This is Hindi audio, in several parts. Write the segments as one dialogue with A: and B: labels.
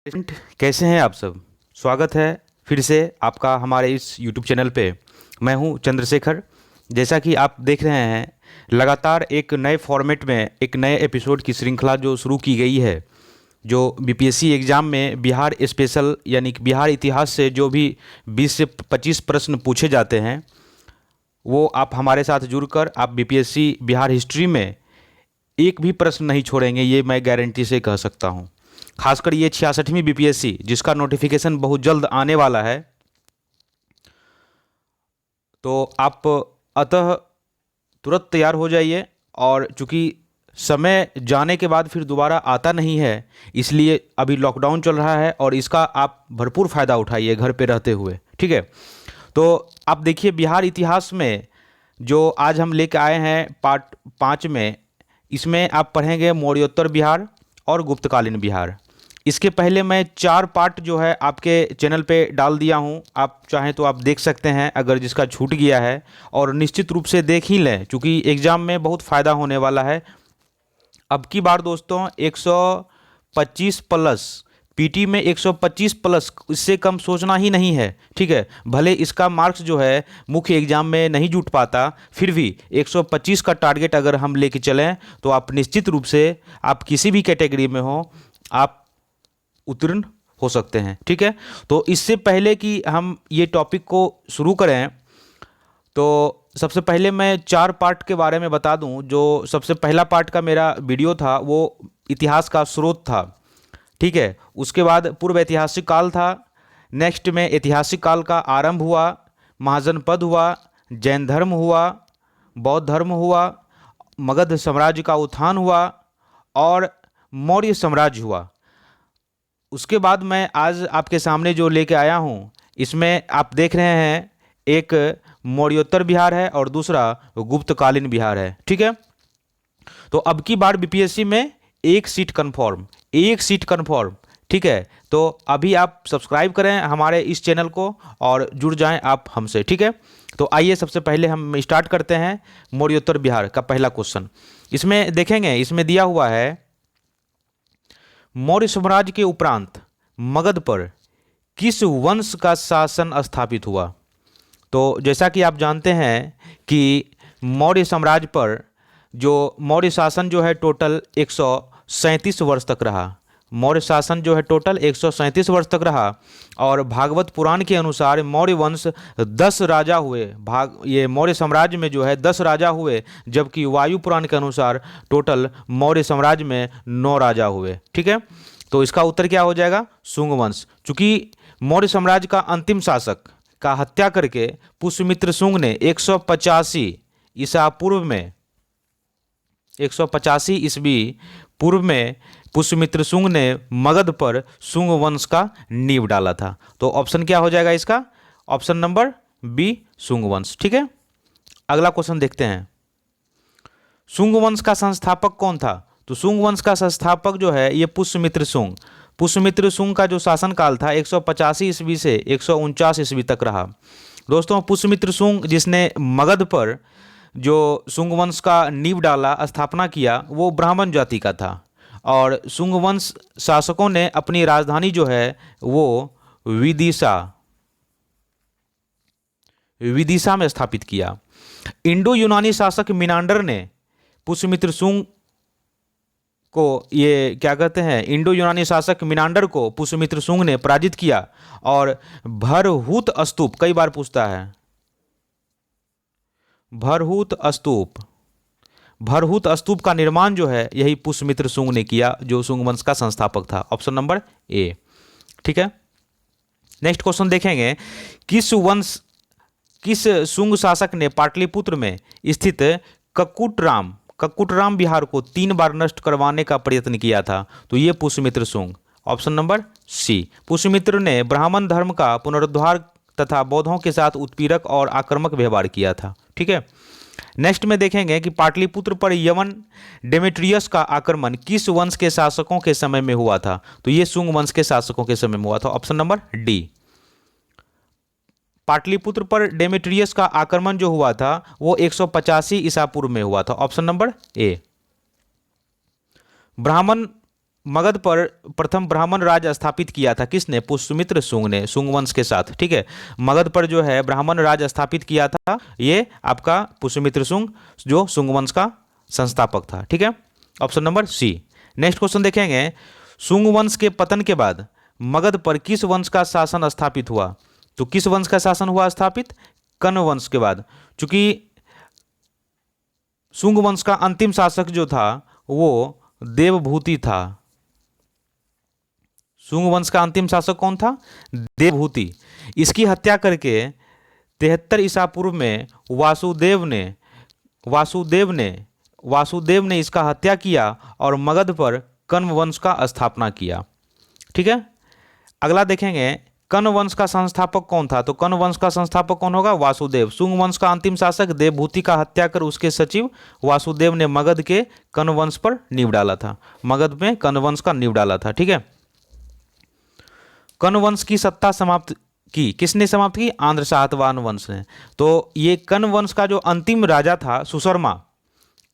A: फ्रेंड, कैसे हैं आप सब। स्वागत है फिर से आपका हमारे इस YouTube चैनल पे। मैं हूं चंद्रशेखर। जैसा कि आप देख रहे हैं, लगातार एक नए फॉर्मेट में एक नए एपिसोड की श्रृंखला जो शुरू की गई है, जो बीपीएससी एग्ज़ाम में बिहार स्पेशल यानी कि बिहार इतिहास से जो भी 20 से 25 प्रश्न पूछे जाते हैं, वो आप हमारे साथ जुड़कर आप बीपीएससी बिहार हिस्ट्री में एक भी प्रश्न नहीं छोड़ेंगे, ये मैं गारंटी से कह सकता हूँ। खासकर ये 66वीं बीपीएससी जिसका नोटिफिकेशन बहुत जल्द आने वाला है, तो आप अतः तुरंत तैयार हो जाइए। और चूंकि समय जाने के बाद फिर दोबारा आता नहीं है, इसलिए अभी लॉकडाउन चल रहा है और इसका आप भरपूर फ़ायदा उठाइए घर पे रहते हुए, ठीक है। तो आप देखिए, बिहार इतिहास में जो आज हम लेके आए हैं पार्ट 5 में, इसमें आप पढ़ेंगे मौर्योत्तर बिहार और गुप्तकालीन बिहार। इसके पहले मैं 4 पार्ट जो है आपके चैनल पे डाल दिया हूँ, आप चाहें तो आप देख सकते हैं अगर जिसका छूट गया है। और निश्चित रूप से देख ही लें, क्योंकि एग्ज़ाम में बहुत फ़ायदा होने वाला है। अब की बार दोस्तों 125 प्लस, पीटी में 125 प्लस, इससे कम सोचना ही नहीं है, ठीक है। भले इसका मार्क्स जो है मुख्य एग्जाम में नहीं जुट पाता, फिर भी 125 का टारगेट अगर हम लेके चलें तो आप निश्चित रूप से, आप किसी भी कैटेगरी में हो, आप उत्तीर्ण हो सकते हैं, ठीक है। तो इससे पहले कि हम ये टॉपिक को शुरू करें, तो सबसे पहले मैं 4 पार्ट के बारे में बता दूं। जो सबसे पहला पार्ट का मेरा वीडियो था वो इतिहास का स्रोत था, ठीक है। उसके बाद पूर्व ऐतिहासिक काल था। नेक्स्ट में ऐतिहासिक काल का आरंभ हुआ, महाजनपद हुआ, जैन धर्म हुआ, बौद्ध धर्म हुआ, मगध साम्राज्य का उत्थान हुआ और मौर्य साम्राज्य हुआ। उसके बाद मैं आज आपके सामने जो लेके आया हूँ, इसमें आप देख रहे हैं एक मौर्योत्तर बिहार है और दूसरा गुप्तकालीन बिहार है, ठीक है। तो अब की बार बीपीएससी में एक सीट कन्फर्म, ठीक है। तो अभी आप सब्सक्राइब करें हमारे इस चैनल को और जुड़ जाएं आप हमसे, ठीक है। तो आइए सबसे पहले हम स्टार्ट करते हैं मौर्योत्तर बिहार का पहला क्वेश्चन। इसमें देखेंगे, इसमें दिया हुआ है मौर्य साम्राज्य के उपरांत मगध पर किस वंश का शासन स्थापित हुआ। तो जैसा कि आप जानते हैं कि मौर्य साम्राज्य पर जो मौर्य शासन जो है टोटल 137 वर्ष तक रहा। मौर्य शासन जो है टोटल 137 वर्ष तक रहा। और भागवत पुराण के अनुसार मौर्य वंश 10 राजा हुए। ये मौर्य साम्राज्य में जो है 10 राजा हुए, जबकि वायु पुराण के अनुसार टोटल मौर्य साम्राज्य में 9 राजा हुए, ठीक है। तो इसका उत्तर क्या हो जाएगा? शुंग वंश। चूंकि मौर्य साम्राज्य का अंतिम शासक का हत्या करके पुष्यमित्र शुंग ने 185 ईसा पूर्व में, 185 ईस्वी पूर्व में पुष्यमित्र शुंग ने मगध पर शुंग वंश का नींव डाला था। तो ऑप्शन क्या हो जाएगा इसका? ऑप्शन नंबर बी, शुंग वंश, ठीक है। अगला क्वेश्चन देखते हैं, शुंग वंश का संस्थापक कौन था? तो शुंग वंश का संस्थापक जो है ये पुष्यमित्र शुंग। पुष्यमित्र शुंग का जो शासनकाल था 185 ईस्वी से 149 ईस्वी तक रहा। दोस्तों, पुष्यमित्र शुंग जिसने मगध पर जो शुंग वंश का नींव डाला, स्थापना किया, वो ब्राह्मण जाति का था। और शुंग वंश शासकों ने अपनी राजधानी जो है वो विदिशा में स्थापित किया। इंडो यूनानी शासक मिनांडर ने पुष्यमित्र शुंग को, ये क्या कहते हैं, इंडो यूनानी शासक मिनांडर को पुष्यमित्र शुंग ने पराजित किया। और भरहूत स्तूप, कई बार पूछता है, भरहूत स्तूप का निर्माण जो है यही पुष्यमित्र शुंग ने किया, जो शुंग वंश का संस्थापक था। ऑप्शन नंबर ए, ठीक है। नेक्स्ट क्वेश्चन देखेंगे, किस शुंग शासक ने पाटलिपुत्र में स्थित ककुटराम बिहार को 3 बार नष्ट करवाने का प्रयत्न किया था? तो ये Pushyamitra Shunga. Option number C, Pushyamitra ने ब्राह्मण धर्म का पुनरुद्धार तथा बौद्धों के साथ उत्पीड़क और आक्रामक व्यवहार किया था, ठीक है। नेक्स्ट में देखेंगे कि पाटलिपुत्र पर यवन डेमेट्रियस का आक्रमण किस वंश के शासकों के समय में हुआ था? तो ये शुंग वंश के शासकों के समय में हुआ था। ऑप्शन नंबर डी, पाटलिपुत्र पर डेमेट्रियस का आक्रमण जो हुआ था वो 185 ईसा पूर्व में हुआ था। Option number A. ब्राह्मण मगध पर प्रथम ब्राह्मण राज स्थापित किया था किसने? पुष्यमित्र शुंग ने, शुंग वंश के साथ। ठीक है, मगध पर जो है ब्राह्मण राज स्थापित किया था ये आपका पुष्यमित्र शुंग, जो शुंग वंश का संस्थापक था। ठीक है, option number C. Next question देखेंगे, शुंग वंश के पतन के बाद मगध पर किस वंश का शासन स्थापित हुआ? तो किस वंश का शासन हुआ स्थापित? कण्व वंश के बाद। चूंकि शुंग वंश का अंतिम शासक जो था वो देवभूति था। शुंग वंश का अंतिम शासक कौन था? देवभूति। इसकी हत्या करके 73 ईसा पूर्व में वासुदेव ने इसका हत्या किया और मगध पर कण्व वंश का स्थापना किया। ठीक है, अगला देखेंगे, कण्व वंश का संस्थापक कौन था? तो कण्व वंश का संस्थापक कौन होगा? वासुदेव। शुंग वंश का अंतिम शासक देवभूति का हत्या कर उसके सचिव वासुदेव ने मगध के कण्व वंश पर नींव डाला था, मगध में कण्व वंश का नींव डाला था। ठीक है, कण्व वंश की सत्ता समाप्त की किसने समाप्त की? आंध्र सातवाहन वंश ने। तो ये कण्व वंश का जो अंतिम राजा था सुशर्मा,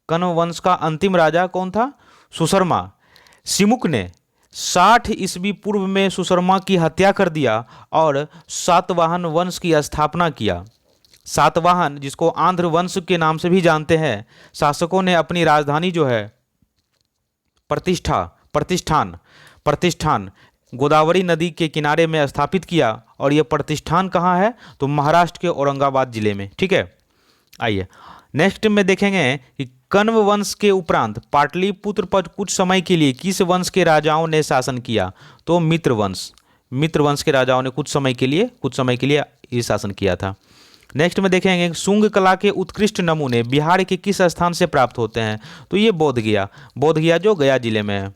A: कण्व वंश का अंतिम राजा कौन था? सुशर्मा। सिमुक ने 60 ईस्वी पूर्व में सुशर्मा की हत्या कर दिया और सातवाहन वंश की स्थापना किया। सातवाहन, जिसको आंध्र वंश के नाम से भी जानते हैं, शासकों ने अपनी राजधानी जो है प्रतिष्ठान गोदावरी नदी के किनारे में स्थापित किया। और यह प्रतिष्ठान कहाँ है? तो महाराष्ट्र के औरंगाबाद जिले में। ठीक है, आइए नेक्स्ट में देखेंगे कि कण्व वंश के उपरांत पाटलिपुत्र पर कुछ समय के लिए किस वंश के राजाओं ने शासन किया? तो मित्र वंश के राजाओं ने कुछ समय के लिए ये शासन किया था। नेक्स्ट में देखेंगे, शुंग कला के उत्कृष्ट नमूने बिहार के किस स्थान से प्राप्त होते हैं? तो ये बोधगया जो गया जिले में है।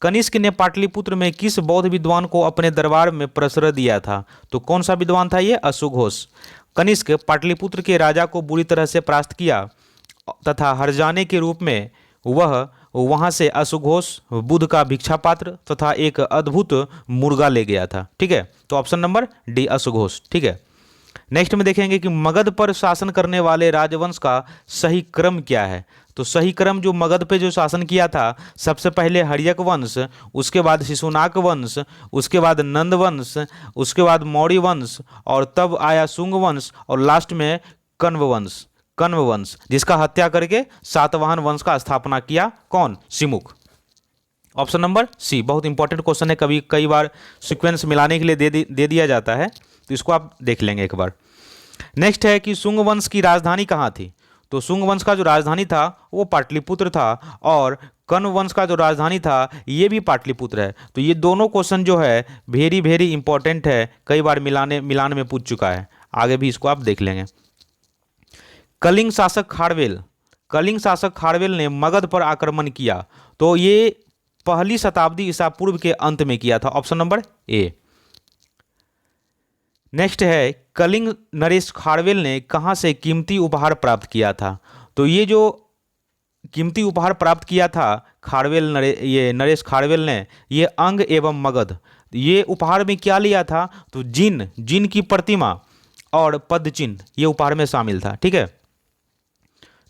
A: कनिष्क ने पाटलिपुत्र में किस बौद्ध विद्वान को अपने दरबार में प्रश्रय दिया था? तो कौन सा विद्वान था ये? अशुघोष। कनिष्क पाटलिपुत्र के राजा को बुरी तरह से परास्त किया तथा हर्जाने के रूप में वह वहां से अशुघोष बुद्ध का भिक्षा पात्र तथा एक अद्भुत मुर्गा ले गया था। ठीक है, तो ऑप्शन नंबर डी अशुघोष। ठीक है, नेक्स्ट में देखेंगे कि मगध पर शासन करने वाले राजवंश का सही क्रम क्या है? तो सही क्रम जो मगध पे जो शासन किया था, सबसे पहले हर्यक वंश, उसके बाद शिशुनाग वंश, उसके बाद नंद वंश, उसके बाद मौर्य वंश, और तब आया शुंग वंश, और लास्ट में कण्व वंश, जिसका हत्या करके सातवाहन वंश का स्थापना किया कौन? सिमुक। Option number C. बहुत इंपॉर्टेंट क्वेश्चन है, कई बार सीक्वेंस मिलाने के लिए दे दिया जाता है, तो इसको आप देख लेंगे एक बार। नेक्स्ट है कि शुंग वंश की राजधानी कहाँ थी? तो शुंग वंश का जो राजधानी था वो पाटलिपुत्र था, और कण्व वंश का जो राजधानी था ये भी पाटलिपुत्र है। तो ये दोनों क्वेश्चन जो है वेरी वेरी इंपॉर्टेंट है, कई बार मिलान में पूछ चुका है, आगे भी इसको आप देख लेंगे। कलिंग शासक खारवेल ने मगध पर आक्रमण किया, तो ये पहली शताब्दी ईसा पूर्व के अंत में किया था, ऑप्शन नंबर ए। नेक्स्ट है, कलिंग नरेश खारवेल ने कहाँ से कीमती उपहार प्राप्त किया था? तो ये जो कीमती उपहार प्राप्त किया था नरेश खारवेल ने, ये अंग एवं मगध, ये उपहार में क्या लिया था? तो जिन की प्रतिमा और पद चिन्ह ये उपहार में शामिल था। ठीक है,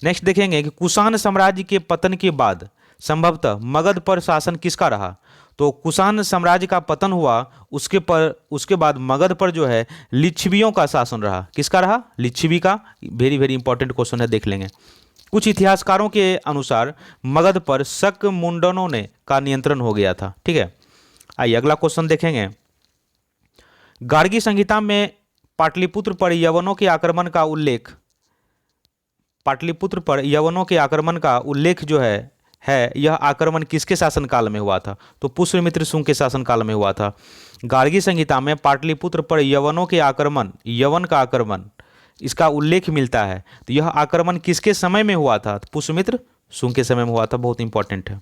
A: नेक्स्ट देखेंगे कि कुषाण साम्राज्य के पतन के बाद संभवतः मगध पर शासन किसका रहा? तो कुषाण साम्राज्य का पतन हुआ, उसके बाद मगध पर जो है लिच्छवियों का शासन रहा। किसका रहा? लिच्छवी का। वेरी वेरी इंपॉर्टेंट क्वेश्चन है, देख लेंगे। कुछ इतिहासकारों के अनुसार मगध पर शक मुंडनों ने का नियंत्रण हो गया था। ठीक है, आइए अगला क्वेश्चन देखेंगे। गार्गी संहिता में पाटलिपुत्र पर यवनों के आक्रमण का उल्लेख जो है यह आक्रमण किसके शासनकाल में हुआ था? तो पुष्यमित्र शुंग के शासनकाल में हुआ था। गार्गी संहिता में पाटलिपुत्र पर यवन का आक्रमण इसका उल्लेख मिलता है, तो यह आक्रमण किसके समय में हुआ था? पुष्यमित्र शुंग के समय में हुआ था। बहुत इंपॉर्टेंट है।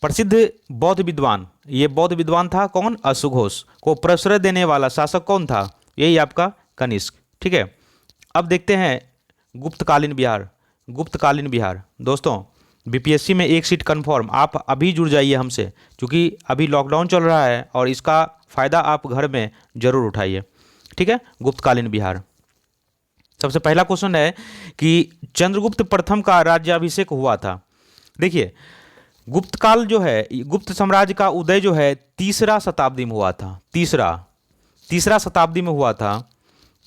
A: प्रसिद्ध बौद्ध विद्वान था कौन? अशुघोष। को प्रश्रय देने वाला शासक कौन था? यही आपका कनिष्क। ठीक है, अब देखते हैं गुप्तकालीन बिहार। दोस्तों, बीपीएससी में एक सीट कंफर्म, आप अभी जुड़ जाइए हमसे, क्योंकि अभी लॉकडाउन चल रहा है और इसका फ़ायदा आप घर में जरूर उठाइए। ठीक है, गुप्तकालीन बिहार। सबसे पहला क्वेश्चन है कि चंद्रगुप्त प्रथम का राज्याभिषेक हुआ था, देखिए, गुप्त काल जो है, गुप्त साम्राज्य का उदय जो है तीसरा शताब्दी में हुआ था। तीसरा तीसरा शताब्दी में हुआ था,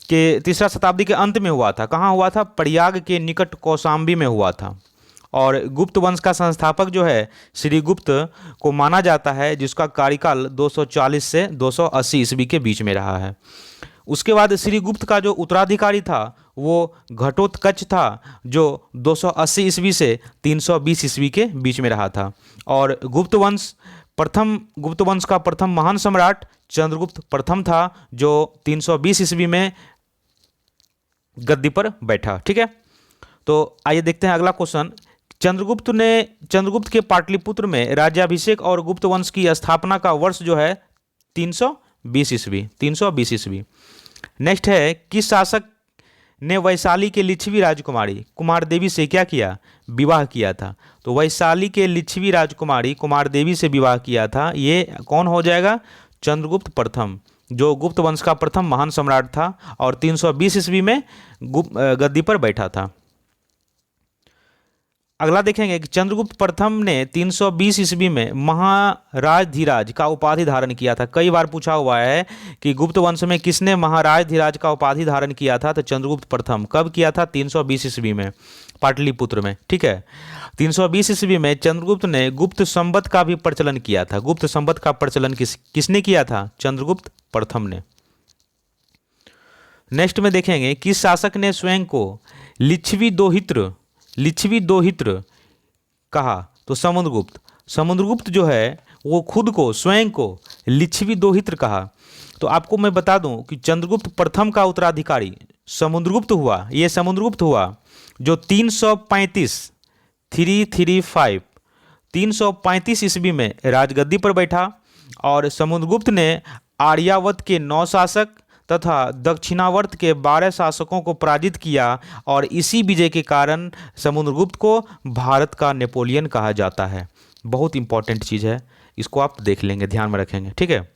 A: कि तीसरा शताब्दी के अंत में हुआ था। कहाँ हुआ था? प्रयाग के निकट कौशाम्बी में हुआ था। और गुप्त वंश का संस्थापक जो है श्री गुप्त को माना जाता है, जिसका कार्यकाल 240 से 280 ईस्वी के बीच में रहा है। उसके बाद श्री गुप्त का जो उत्तराधिकारी था वो घटोत्कच था, जो 280 ईस्वी से 320 ईस्वी के बीच में रहा था। और गुप्त वंश का प्रथम महान सम्राट चंद्रगुप्त प्रथम था, जो 320 ईस्वी में गद्दी पर बैठा। ठीक है, तो आइए देखते हैं अगला क्वेश्चन। चंद्रगुप्त के पाटलिपुत्र में राज्याभिषेक और गुप्त वंश की स्थापना का वर्ष जो है 320 ईस्वी। नेक्स्ट है, किस शासक ने वैशाली के लिच्छवी राजकुमारी कुमारदेवी से क्या किया? विवाह किया था। तो वैशाली के लिच्छवी राजकुमारी कुमारदेवी से विवाह किया था, ये कौन हो जाएगा? चंद्रगुप्त प्रथम, जो गुप्त वंश का प्रथम महान सम्राट था और 320 ईस्वी में गद्दी पर बैठा था। अगला देखेंगे कि चंद्रगुप्त प्रथम ने 320 ईस्वी में महाराजधिराज का उपाधि धारण किया था। कई बार पूछा हुआ है कि गुप्त वंश में किसने महाराजधिराज का उपाधि धारण किया था? तो चंद्रगुप्त प्रथम। कब किया था? 320 ईस्वी में, पाटलिपुत्र में। ठीक है, 320 ईस्वी में चंद्रगुप्त ने गुप्त संवत का भी प्रचलन किया था। गुप्त संवत का प्रचलन किसने किया था? चंद्रगुप्त प्रथम ने। नेक्स्ट में देखेंगे, किस शासक ने स्वयं को लिच्छवी दोहित्र कहा? तो समुद्रगुप्त जो है वो खुद को, स्वयं को लिच्छवी दोहित्र कहा। तो आपको मैं बता दूं कि चंद्रगुप्त प्रथम का उत्तराधिकारी समुद्रगुप्त हुआ। ये समुद्रगुप्त हुआ जो 335 ईस्वी में राजगद्दी पर बैठा। और समुद्रगुप्त ने आर्यावर्त के 9 शासक तथा दक्षिणावर्त के 12 शासकों को पराजित किया, और इसी विजय के कारण समुद्रगुप्त को भारत का नेपोलियन कहा जाता है। बहुत इंपॉर्टेंट चीज़ है, इसको आप देख लेंगे, ध्यान में रखेंगे। ठीक है,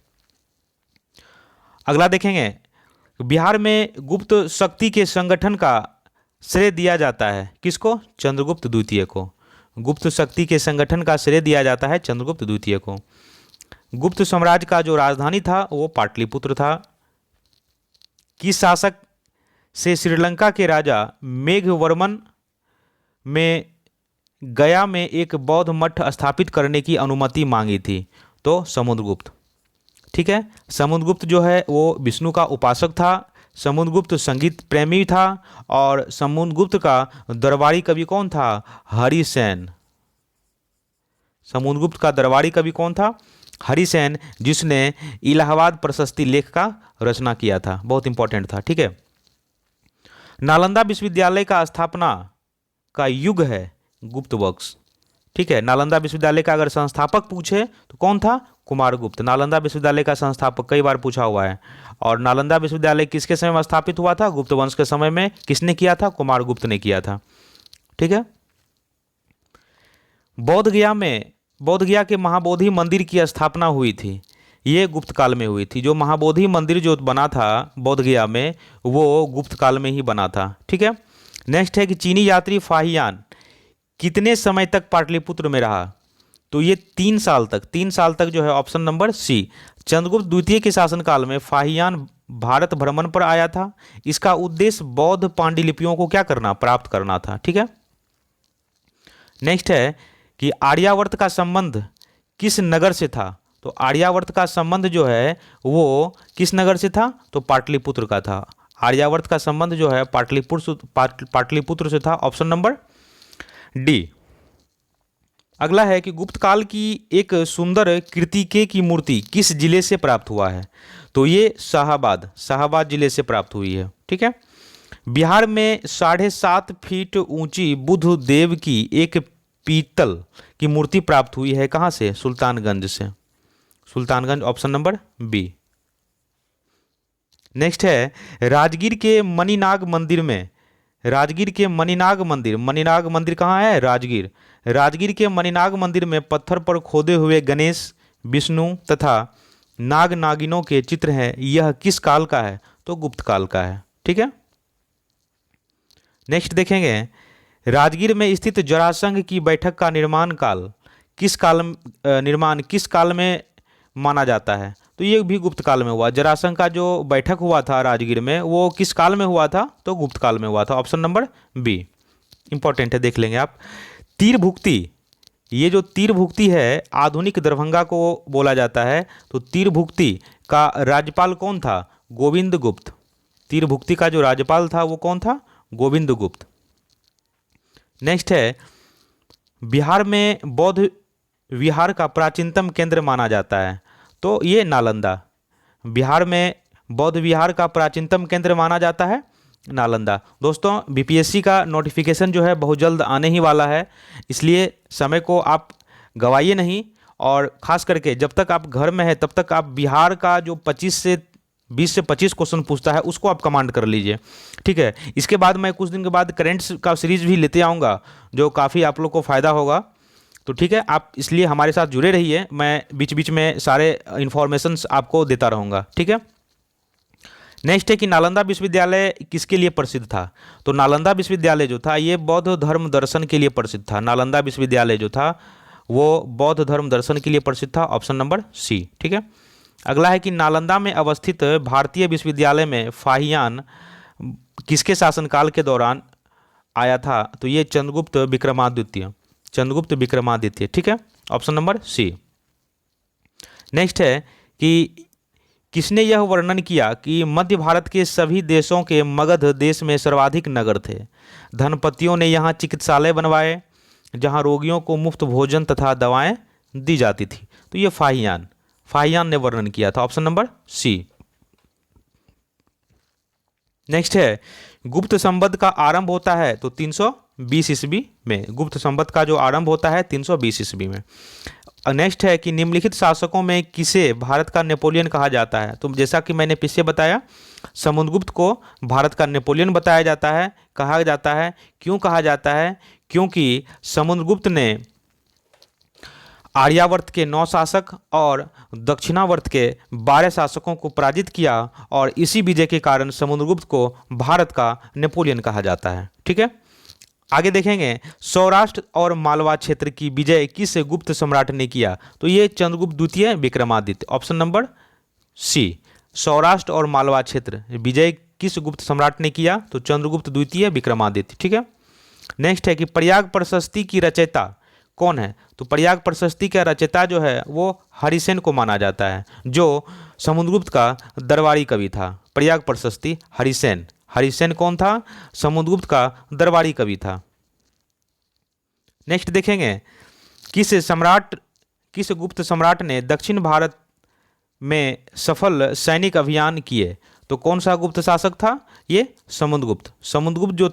A: अगला देखेंगे, बिहार में गुप्त शक्ति के संगठन का श्रेय दिया जाता है किसको? चंद्रगुप्त द्वितीय को। गुप्त शक्ति के संगठन का श्रेय दिया जाता है चंद्रगुप्त द्वितीय को। गुप्त साम्राज्य का जो राजधानी था वो पाटलिपुत्र था। किस शासक से श्रीलंका के राजा मेघवर्मन में गया में एक बौद्ध मठ स्थापित करने की अनुमति मांगी थी? तो समुद्रगुप्त। ठीक है, समुद्रगुप्त जो है वो विष्णु का उपासक था। समुद्रगुप्त संगीत प्रेमी था। और समुद्रगुप्त का दरबारी कवि कौन था? हरिसेन। समुद्रगुप्त का दरबारी कवि कौन था? हरिसेन, जिसने इलाहाबाद प्रशस्ति लेख का रचना किया था। बहुत इंपॉर्टेंट था। ठीक है, नालंदा विश्वविद्यालय का स्थापना का युग है गुप्त वंश। ठीक है, नालंदा विश्वविद्यालय का अगर संस्थापक पूछे तो कौन था? कुमारगुप्त। नालंदा विश्वविद्यालय का संस्थापक कई बार पूछा हुआ है। और नालंदा विश्वविद्यालय किसके समय में स्थापित हुआ था? गुप्त वंश के समय में। किसने किया था? कुमारगुप्त ने किया था। ठीक है, बोध गया के महाबोधि मंदिर की स्थापना हुई थी, ये गुप्त काल में हुई थी। जो महाबोधि मंदिर जो बना था बोध गया में, वो गुप्त काल में ही बना था। ठीक है, नेक्स्ट है कि चीनी यात्री फाहियान कितने समय तक पाटलिपुत्र में रहा? तो ये 3 साल तक जो है ऑप्शन नंबर सी। चंद्रगुप्त द्वितीय के शासनकाल में फाहियान भारत भ्रमण पर आया था। इसका उद्देश्य बौद्ध पांडुलिपियों को क्या करना? प्राप्त करना था। ठीक है, नेक्स्ट है कि आर्यावर्त का संबंध किस नगर से था? तो आर्यावर्त का संबंध जो है वो किस नगर से था? तो पाटलिपुत्र का था। आर्यावर्त का संबंध जो है पाटलिपुत्र से था। Option number D. अगला है कि गुप्त काल की एक सुंदर कृतिके की मूर्ति किस जिले से प्राप्त हुआ है? तो ये शाहाबाद जिले से प्राप्त हुई है। ठीक है, बिहार में 7.5 फीट ऊंची बुद्ध देव की एक पीतल की मूर्ति प्राप्त हुई है। कहाँ से? सुल्तानगंज से। Sultanganj, option number B. Next है, राजगीर के मणिनाग मंदिर कहाँ है? राजगीर के मणिनाग मंदिर में पत्थर पर खोदे हुए गणेश, विष्णु तथा नाग नागिनों के चित्र हैं। यह किस काल का है? तो गुप्त काल का है। ठीक है, नेक्स्ट देखेंगे, राजगीर में स्थित जरासंध की बैठक का निर्माण किस काल में माना जाता है? तो ये भी गुप्त काल में हुआ। जरासंध का जो बैठक हुआ था राजगीर में, वो किस काल में हुआ था? तो गुप्त काल में हुआ था। ऑप्शन नंबर बी इंपॉर्टेंट है, देख लेंगे आप। तीर भुक्ति, ये जो तीर भुक्ति है आधुनिक दरभंगा को बोला जाता है। तो तीर भुक्ति का राज्यपाल कौन था? गोविंद गुप्त। तीर भुक्ति का जो राज्यपाल था वो कौन था? गोविंद गुप्त। नेक्स्ट है, बिहार में बौद्ध विहार का प्राचीनतम केंद्र माना जाता है। तो ये नालंदा। बिहार में बौद्ध विहार का प्राचीनतम केंद्र माना जाता है नालंदा। दोस्तों, बीपीएससी का नोटिफिकेशन जो है बहुत जल्द आने ही वाला है, इसलिए समय को आप गवाइए नहीं। और ख़ास करके जब तक आप घर में हैं तब तक आप बिहार का जो 20 से 25 क्वेश्चन पूछता है उसको आप कमांड कर लीजिए, ठीक है। इसके बाद मैं कुछ दिन के बाद करेंट्स का सीरीज भी लेते आऊँगा जो काफ़ी आप लोग को फ़ायदा होगा। तो ठीक है, आप इसलिए हमारे साथ जुड़े रहिए, मैं बीच बीच में सारे इन्फॉर्मेशंस आपको देता रहूँगा, ठीक है। नेक्स्ट है कि नालंदा विश्वविद्यालय किसके लिए प्रसिद्ध था? तो नालंदा विश्वविद्यालय जो था ये बौद्ध धर्म दर्शन के लिए प्रसिद्ध था। नालंदा विश्वविद्यालय जो था वो बौद्ध धर्म दर्शन के लिए प्रसिद्ध था। ऑप्शन नंबर सी, ठीक है। अगला है कि नालंदा में अवस्थित भारतीय विश्वविद्यालय में फाहियान किसके शासनकाल के दौरान आया था? तो ये चंद्रगुप्त विक्रमादित्य, ठीक है। Option number C. नेक्स्ट है कि किसने यह वर्णन किया कि मध्य भारत के सभी देशों के मगध देश में सर्वाधिक नगर थे? धनपतियों ने यहाँ चिकित्सालय बनवाए जहाँ रोगियों को मुफ्त भोजन तथा दवाएं दी जाती थी। तो ये फाहियान ने वर्णन किया था। Option number C. नेक्स्ट है, गुप्त संवत का आरंभ होता है तो 320 ईस्वी में। गुप्त संवत का जो आरंभ होता है 320 ईस्वी में। नेक्स्ट है कि निम्नलिखित शासकों में किसे भारत का नेपोलियन कहा जाता है? तो जैसा कि मैंने पीछे बताया, समुद्रगुप्त को भारत का नेपोलियन बताया जाता है, कहा जाता है। क्यों कहा जाता है? क्योंकि समुद्रगुप्त ने आर्यावर्त के 9 शासक और दक्षिणावर्त के 12 शासकों को पराजित किया और इसी विजय के कारण समुद्रगुप्त को भारत का नेपोलियन कहा जाता है, ठीक है। आगे देखेंगे, सौराष्ट्र और मालवा क्षेत्र की विजय किस गुप्त सम्राट ने किया? तो ये चंद्रगुप्त द्वितीय Vikramaditya. Option number C. Saurashtra और मालवा क्षेत्र विजय किस गुप्त सम्राट ने किया? तो चंद्रगुप्त द्वितीय विक्रमादित्य, ठीक है। नेक्स्ट है कि प्रयाग प्रशस्ति की रचयिता कौन है? तो प्रयाग प्रशस्ति का रचयिता जो है वो हरिसेन को माना जाता है, जो समुद्रगुप्त का दरबारी कवि था। प्रयाग प्रशस्ति हरिसेन कौन था? समुद्रगुप्त का दरबारी कवि था। नेक्स्ट देखेंगे, किस गुप्त सम्राट ने दक्षिण भारत में सफल सैनिक अभियान किए? तो कौन सा गुप्त शासक था? ये समुद्रगुप्त जो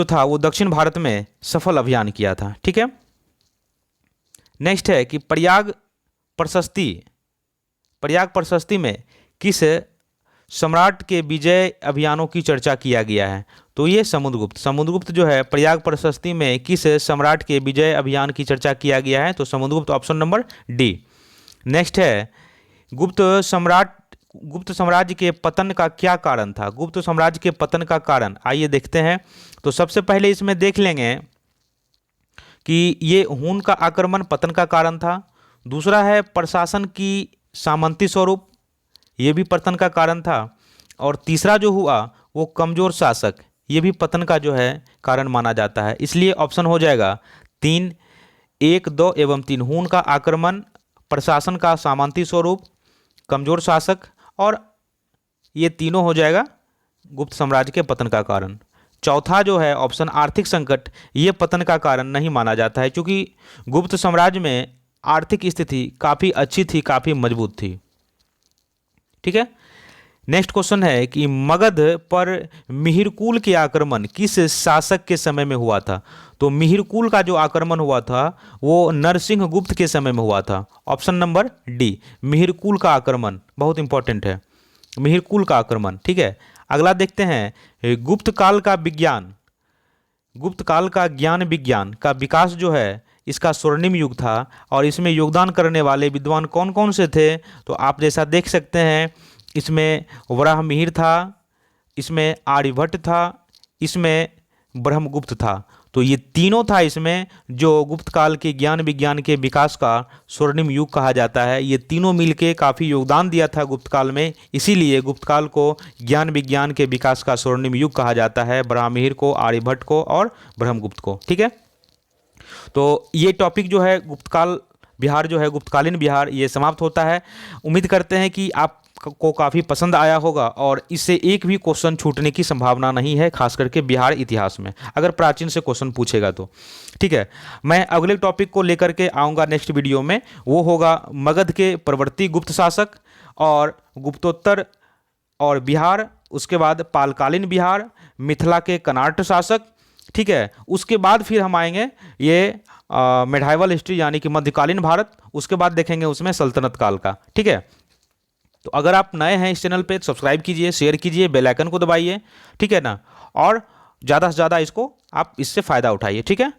A: था वो दक्षिण भारत में सफल अभियान किया था, ठीक है। नेक्स्ट है कि प्रयाग प्रशस्ति में किस सम्राट के विजय अभियानों की चर्चा किया गया है? तो ये समुद्रगुप्त जो है प्रयाग प्रशस्ति में किस सम्राट के विजय अभियान की चर्चा किया गया है? तो Samudragupta. Option number D. Next है, गुप्त साम्राज्य के पतन का क्या कारण था? गुप्त साम्राज्य के पतन का कारण आइए देखते हैं। तो सबसे पहले इसमें देख लेंगे कि ये हून का आक्रमण पतन का कारण था। दूसरा है प्रशासन की सामंती स्वरूप, ये भी पतन का कारण था। और तीसरा जो हुआ वो कमजोर शासक, ये भी पतन का जो है कारण माना जाता है। इसलिए ऑप्शन हो जाएगा 3, 1, 2 एवं 3। हून का आक्रमण, प्रशासन का सामंती स्वरूप, कमजोर शासक, और ये तीनों हो जाएगा गुप्त साम्राज्य के पतन का कारण। चौथा जो है ऑप्शन आर्थिक संकट, ये पतन का कारण नहीं माना जाता है, क्योंकि गुप्त साम्राज्य में आर्थिक स्थिति काफ़ी अच्छी थी, काफ़ी मजबूत थी, ठीक है। नेक्स्ट क्वेश्चन है कि मगध पर मिहिरकुल के आक्रमण किस शासक के समय में हुआ था? तो मिहिरकुल का जो आक्रमण हुआ था वो नरसिंह गुप्त के समय में हुआ था। ऑप्शन नंबर डी, मिहिरकुल का आक्रमण बहुत इंपॉर्टेंट है, मिहिरकुल का आक्रमण, ठीक है। अगला देखते हैं, गुप्त काल का ज्ञान विज्ञान का विकास जो है इसका स्वर्णिम युग था और इसमें योगदान करने वाले विद्वान कौन कौन से थे? तो आप जैसा देख सकते हैं इसमें वराहमिहिर था, इसमें आर्यभट्ट था, इसमें ब्रह्मगुप्त था। तो ये तीनों था इसमें, जो गुप्त काल के ज्ञान विज्ञान के विकास का स्वर्णिम युग कहा जाता है। ये तीनों मिलके काफ़ी योगदान दिया था गुप्त काल में, इसीलिए गुप्त काल को ज्ञान विज्ञान के विकास का स्वर्णिम युग कहा जाता है, ब्राह्मीर को, आर्यभट्ट को और ब्रह्मगुप्त को। ठीक है, तो ये टॉपिक जो है गुप्तकाल बिहार जो है, गुप्तकालीन बिहार, ये समाप्त होता है। उम्मीद करते हैं कि आप को काफ़ी पसंद आया होगा और इससे एक भी क्वेश्चन छूटने की संभावना नहीं है, खास करके बिहार इतिहास में, अगर प्राचीन से क्वेश्चन पूछेगा तो। ठीक है, मैं अगले टॉपिक को लेकर के आऊँगा नेक्स्ट वीडियो में, वो होगा मगध के प्रवर्ती गुप्त शासक और गुप्तोत्तर और बिहार, उसके बाद पालकालीन बिहार, मिथिला के कनाट शासक। ठीक है, उसके बाद फिर हम आएंगे ये मेडाइवल हिस्ट्री यानी कि मध्यकालीन भारत, उसके बाद देखेंगे उसमें सल्तनत काल का। ठीक है, तो अगर आप नए हैं इस चैनल पे, सब्सक्राइब कीजिए, शेयर कीजिए, बेल आइकन को दबाइए। ठीक है ना, और ज़्यादा से ज़्यादा इसको आप इससे फ़ायदा उठाइए। ठीक है।